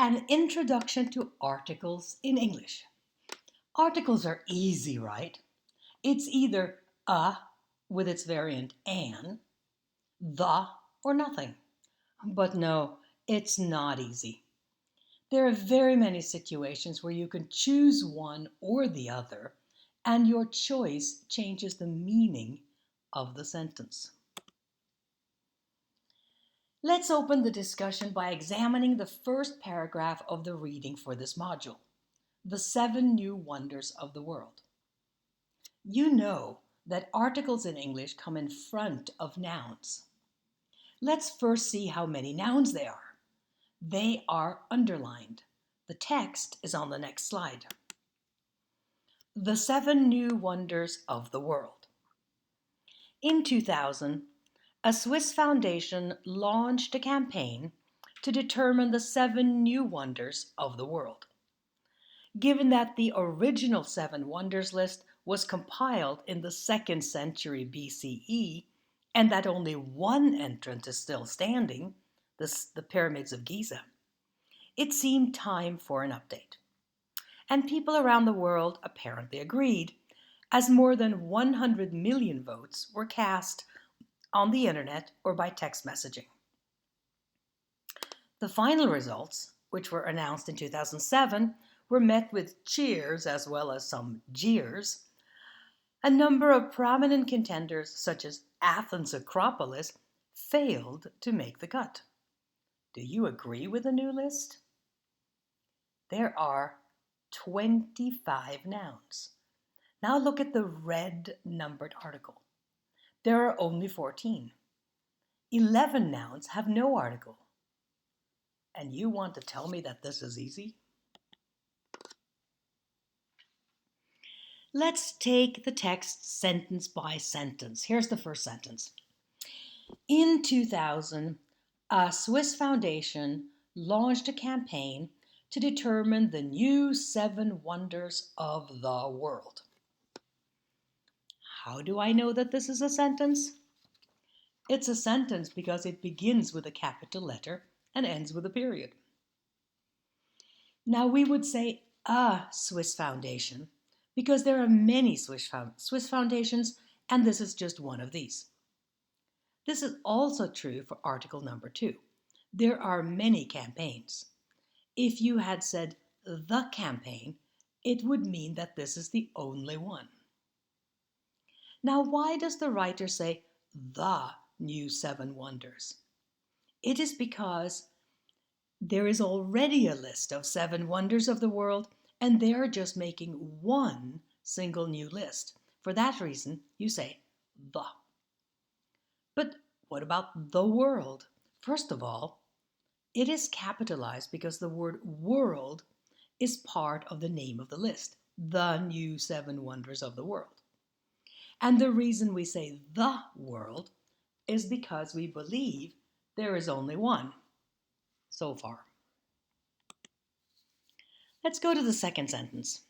An introduction to articles in English. Articles are easy, right? It's either a with its variant an, the, or nothing. But no, it's not easy. There are very many situations where you can choose one or the other, and your choice changes the meaning of the sentence. Let's open the discussion by examining the first paragraph of the reading for this module. The 7 New Wonders of the World. You know that articles in English come in front of nouns. Let's first see how many nouns there are. They are underlined. The text is on the next slide. The 7 New Wonders of the World. In 2000, a Swiss foundation launched a campaign to determine the 7 new wonders of the world. Given that the original 7 wonders list was compiled in the 2nd century BCE and that only one entrant is still standing, the pyramids of Giza, it seemed time for an update. And people around the world apparently agreed, as more than 100 million votes were cast on the internet or by text messaging. The final results, which were announced in 2007, were met with cheers as well as some jeers. A number of prominent contenders, such as Athens' Acropolis, failed to make the cut. Do you agree with the new list? There are 25 nouns. Now look at the red numbered article. There are only 14. 11 nouns have no article. And you want to tell me that this is easy? Let's take the text sentence by sentence. Here's the first sentence. In 2000, a Swiss foundation launched a campaign to determine the new 7 wonders of the world. How do I know that this is a sentence? It's a sentence because it begins with a capital letter and ends with a period. Now we would say a Swiss foundation because there are many Swiss foundations, and this is just one of these. This is also true for article number 2. There are many campaigns. If you had said the campaign, it would mean that this is the only one. Now, why does the writer say the new 7 wonders? It is because there is already a list of 7 wonders of the world, and they're just making one single new list. For that reason, you say the. But what about the world? First of all, it is capitalized because the word world is part of the name of the list, the new 7 wonders of the world. And the reason we say the world is because we believe there is only one so far. Let's go to the second sentence.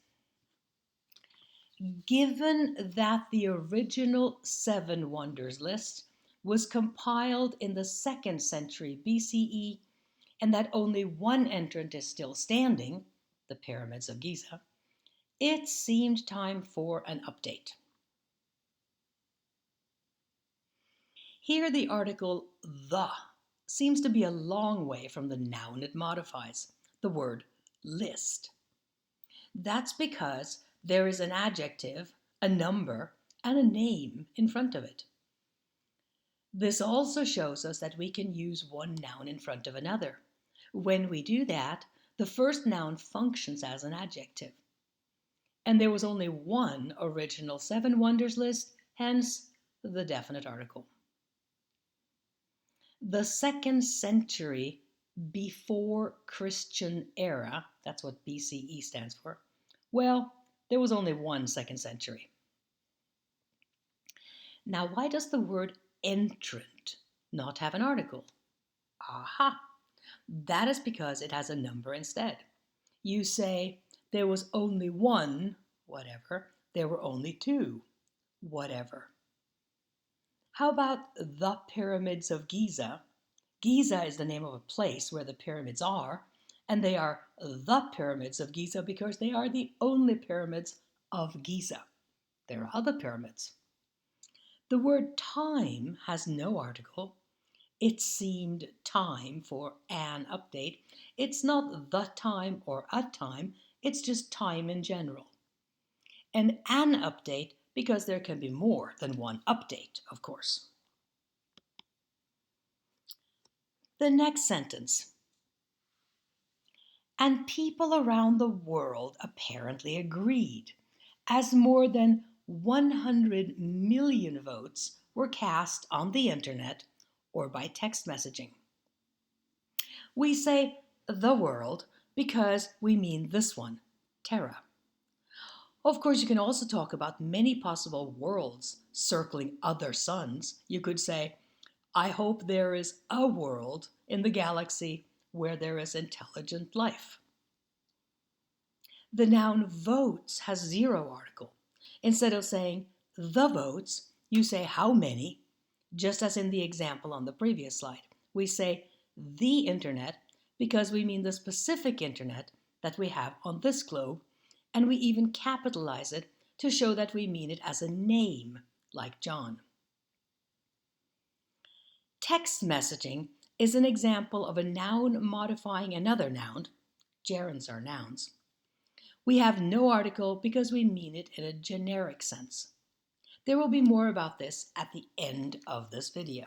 Given that the original 7 wonders list was compiled in the 2nd century BCE and that only one entrant is still standing, the pyramids of Giza, it seemed time for an update. Here the article the seems to be a long way from the noun it modifies, the word list. That's because there is an adjective, a number, and a name in front of it. This also shows us that we can use one noun in front of another. When we do that, the first noun functions as an adjective. And there was only one original 7 wonders list, hence the definite article. The 2nd century before Christian era, that's what BCE stands for, well, there was only one 2nd century. Now, why does the word entrant not have an article? Aha! That is because it has a number instead. You say, there was only one, whatever, there were only 2, whatever. How about the pyramids of Giza? Giza is the name of a place where the pyramids are, And they are the pyramids of Giza because they are the only pyramids of Giza. There are other pyramids. The word time has no article. It seemed time for an update. It's not the time or a time, it's just time in general. And an update because there can be more than one update, of course. The next sentence. And people around the world apparently agreed, as more than 100 million votes were cast on the internet or by text messaging. We say the world because we mean this one, Terra. Of course, you can also talk about many possible worlds circling other suns. You could say, I hope there is a world in the galaxy where there is intelligent life. The noun votes has zero article. Instead of saying the votes, you say how many, just as in the example on the previous slide. We say the internet because we mean the specific internet that we have on this globe, and we even capitalize it to show that we mean it as a name, like John. Text messaging is an example of a noun modifying another noun. Gerunds are nouns. We have no article because we mean it in a generic sense. There will be more about this at the end of this video.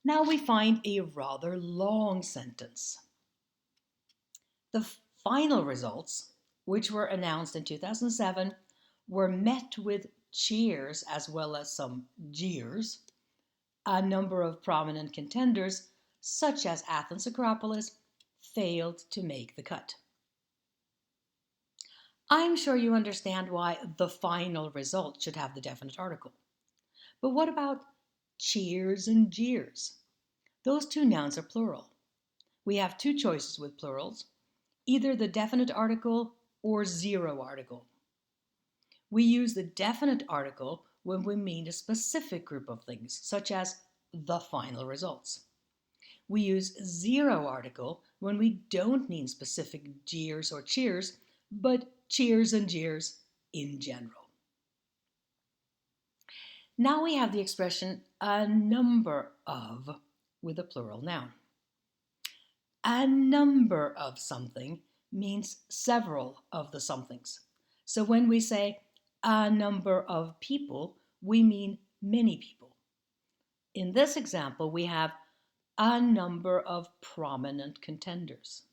Now we find a rather long sentence. The final results, which were announced in 2007, were met with cheers as well as some jeers. A number of prominent contenders, such as Athens Acropolis, failed to make the cut. I'm sure you understand why the final result should have the definite article. But what about cheers and jeers? Those two nouns are plural. We have two choices with plurals, either the definite article or zero article. We use the definite article when we mean a specific group of things, such as the final results. We use zero article when we don't mean specific jeers or cheers, but cheers and jeers in general. Now we have the expression a number of with a plural noun. A number of something means several of the somethings. So when we say a number of people, we mean many people. In this example, we have a number of prominent contenders.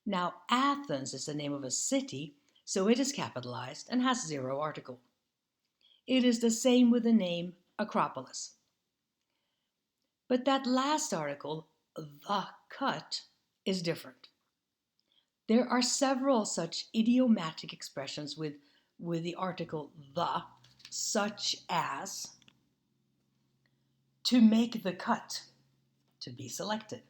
Now, Athens is the name of a city, so it is capitalized and has zero article. It is the same with the name Acropolis. But that last article, the cut, is different. There are several such idiomatic expressions with the article the, such as to make the cut, to be selected,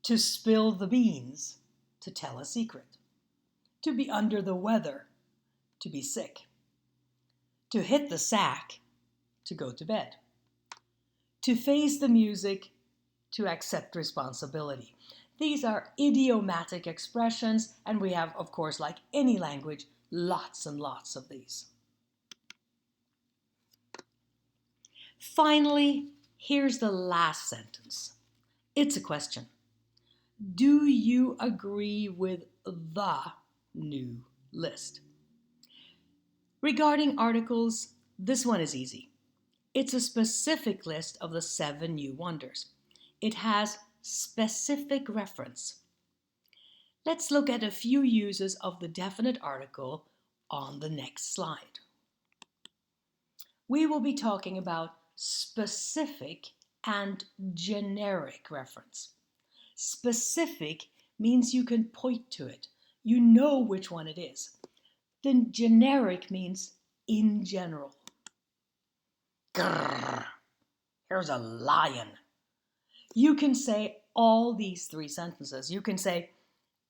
to spill the beans, to tell a secret, to be under the weather, to be sick, to hit the sack, to go to bed, to face the music, to accept responsibility. These are idiomatic expressions, and we have, of course, like any language, lots and lots of these. Finally, here's the last sentence. It's a question. Do you agree with the new list? Regarding articles, this one is easy. It's a specific list of the 7 new wonders. It has specific reference. Let's look at a few uses of the definite article on the next slide. We will be talking about specific and generic reference. Specific means you can point to it. You know which one it is. Then generic means in general. Grrr, here's a lion. You can say all these 3 sentences. You can say,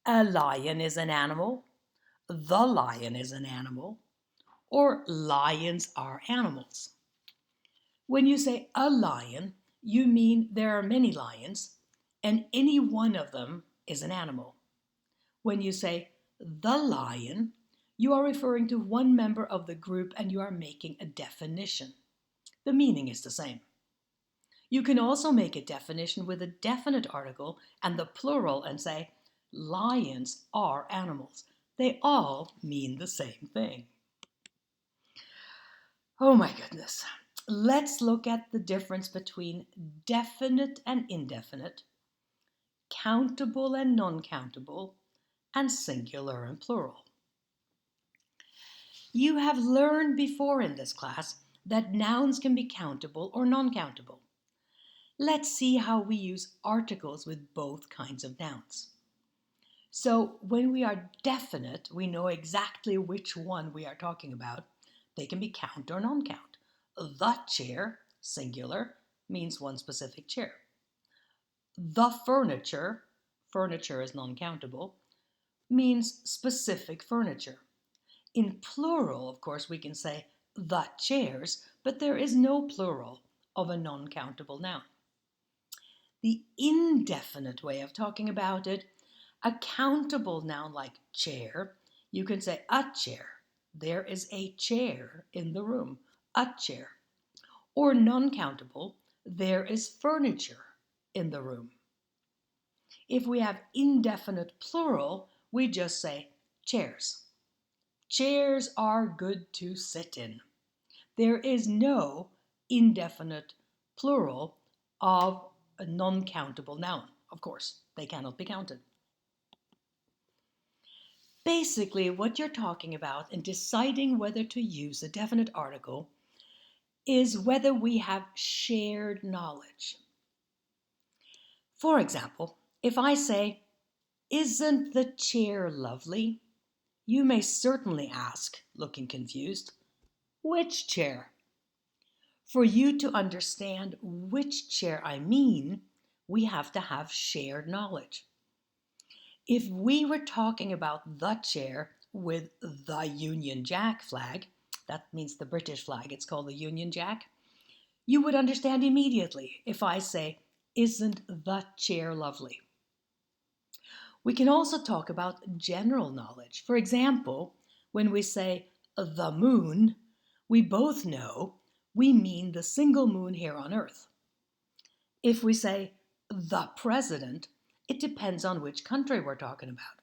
a lion is an animal, the lion is an animal, or lions are animals. When you say a lion, you mean there are many lions, and any one of them is an animal. When you say the lion, you are referring to one member of the group and you are making a definition. The meaning is the same. You can also make a definition with a definite article and the plural and say, lions are animals. They all mean the same thing. Oh my goodness. Let's look at the difference between definite and indefinite, countable and non-countable, and singular and plural. You have learned before in this class that nouns can be countable or non-countable. Let's see how we use articles with both kinds of nouns. So when we are definite, we know exactly which one we are talking about. They can be count or non-count. The chair, singular, means one specific chair. The furniture, furniture is non-countable, means specific furniture. In plural, of course, we can say the chairs, but there is no plural of a non-countable noun. The indefinite way of talking about it, a countable noun like chair, you can say a chair. There is a chair in the room, a chair. Or non-countable, there is furniture in the room. If we have indefinite plural, we just say chairs. Chairs are good to sit in. There is no indefinite plural of a non-countable noun. Of course, they cannot be counted. Basically, what you're talking about in deciding whether to use a definite article is whether we have shared knowledge. For example, if I say, "Isn't the chair lovely?" you may certainly ask, looking confused, "Which chair?" For you to understand which chair I mean, we have to have shared knowledge. If we were talking about the chair with the Union Jack flag, that means the British flag, it's called the Union Jack, you would understand immediately if I say, "Isn't the chair lovely?" We can also talk about general knowledge. For example, when we say the moon, we both know we mean the single moon here on Earth. If we say the president, it depends on which country we're talking about.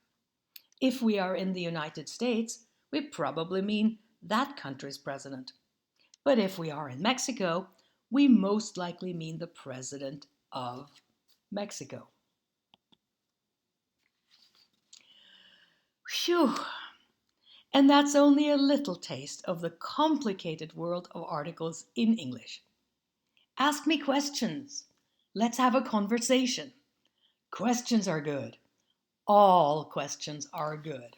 If we are in the United States, we probably mean that country's president. But if we are in Mexico, we most likely mean the president of Mexico. Phew! And that's only a little taste of the complicated world of articles in English. Ask me questions. Let's have a conversation. Questions are good. All questions are good.